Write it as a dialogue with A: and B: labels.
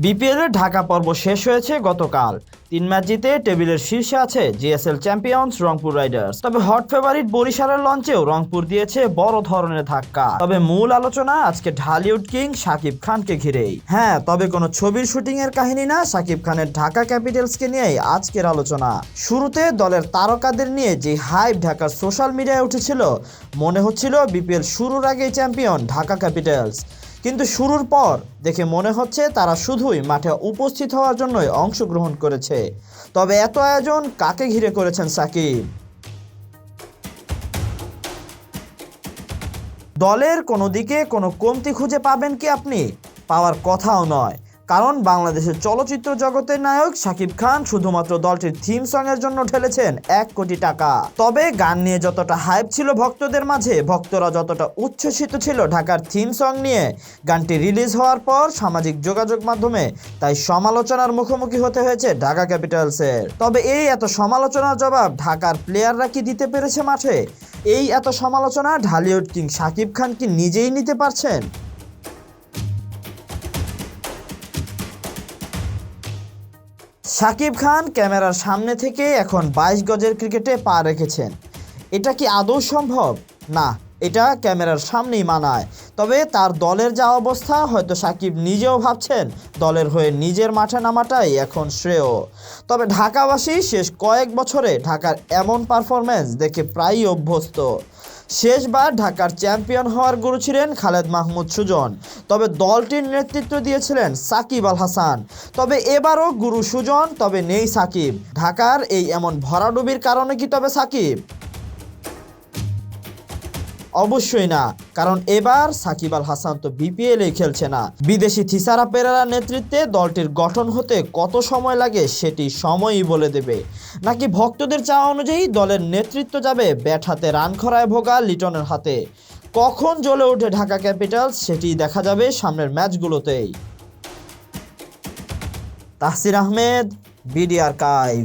A: BPL এর ঢাকা পর্ব শেষ হয়েছে গতকাল। 3 ম্যাচ জিতে টেবিলের শীর্ষে আছে জিএসএল চ্যাম্পিয়ন্স রংপুর রাইডার্স। তবে হট ফেভারিট বরিশালের লঞ্চেও রংপুর দিয়েছে বড় ধরনের ধাক্কা। তবে মূল আলোচনা আজকে ঢালিউড কিং শাকিব খানকে ঘিরেই। হ্যাঁ, তবে কোনো ছবির শুটিং এর কাহিনী না, শাকিব খানের ঢাকা ক্যাপিটালসকে নিয়েই আজকের আলোচনা। শুরুতে দলের তারকাদের নিয়ে যে হাইপ ঢাকার সোশ্যাল মিডিয়ায় উঠেছিল, মনে হচ্ছিল বিপিএল শুরুর আগেই চ্যাম্পিয়ন ঢাকা ক্যাপিটালস। কিন্তু শুরুর পর দেখে মনে হচ্ছে তারা শুধুই মাঠে উপস্থিত হওয়ার জন্যই অংশগ্রহণ করেছে। তবে এত আয়োজন কাকে ঘিরে করেছেন সাকিব? দলের কোনো দিকে কোনো কমতি খুঁজে পাবেন কি আপনি? পাওয়ার কথাও নয়, কারণ বাংলাদেশের চলচ্চিত্র জগতের নায়ক শাকিব খান শুধুমাত্র দলটির থিম সং এর জন্য ঢেলেছেন 1 কোটি টাকা। তবে গান নিয়ে যতটা হাইপ ছিল ভক্তদের মাঝে, ভক্তরা যতটা উচ্ছ্বসিত ছিল ঢাকার থিম সং নিয়ে গানটি রিলিজ হওয়ার পর সামাজিক যোগাযোগ মাধ্যমে, তাই সমালোচনার মুখোমুখি হতে হয়েছে ঢাকা ক্যাপিটালসের। তবে এই এত সমালোচনার জবাব ঢাকার প্লেয়াররা কি দিতে পেরেছে মাঠে? এই এত সমালোচনা ঢালিউড কিং শাকিব খান কি নিজেই নিতে পারছেন? শাকিব খান ক্যামেরার সামনে থেকে এখন 22 গজের ক্রিকেটে পা রেখেছেন। এটা কি আদৌ সম্ভব? না, এটা ক্যামেরার সামনেই মানায়। তবে তার দলের যা অবস্থা, হয়তো শাকিব নিজেও ভাবছেন দলের হয়ে নিজের মাঠে নামাটাই এখন শ্রেয়। তবে ঢাকাবাসী শেষ কয়েক বছরে ঢাকার এমন পারফরম্যান্স দেখে প্রায়ই অভ্যস্ত। শেষবার ঢাকার চ্যাম্পিয়ন হওয়ার গুরু ছিলেন খালেদ মাহমুদ সুজন, তবে দলটির নেতৃত্ব দিয়েছিলেন সাকিব আল হাসান। তবে এবারও গুরু সুজন, তবে নেই সাকিব। ঢাকার এই এমন ভরাডুবির কারণে কি তবে সাকিব? অবশ্যই না, কারণ এবার সাকিব আল হাসান তো বিপিএল এ খেলছে না। বিদেশি থিসারা পেরেরার নেতৃত্বে দলটির গঠন হতে কত সময় লাগে সেটি সময়ই বলে দেবে। নাকি ভক্তদের চাওয়া অনুযায়ী দলের নেতৃত্ব যাবে ব্যাট হাতে রান খরায় ভোগা লিটনের হাতে? কখন জ্বলে ওঠে ঢাকা ক্যাপিটালস সেটি দেখা যাবে সামনের ম্যাচগুলোতেই। তাহসির আহমেদ, বিডি আর্কাইভ।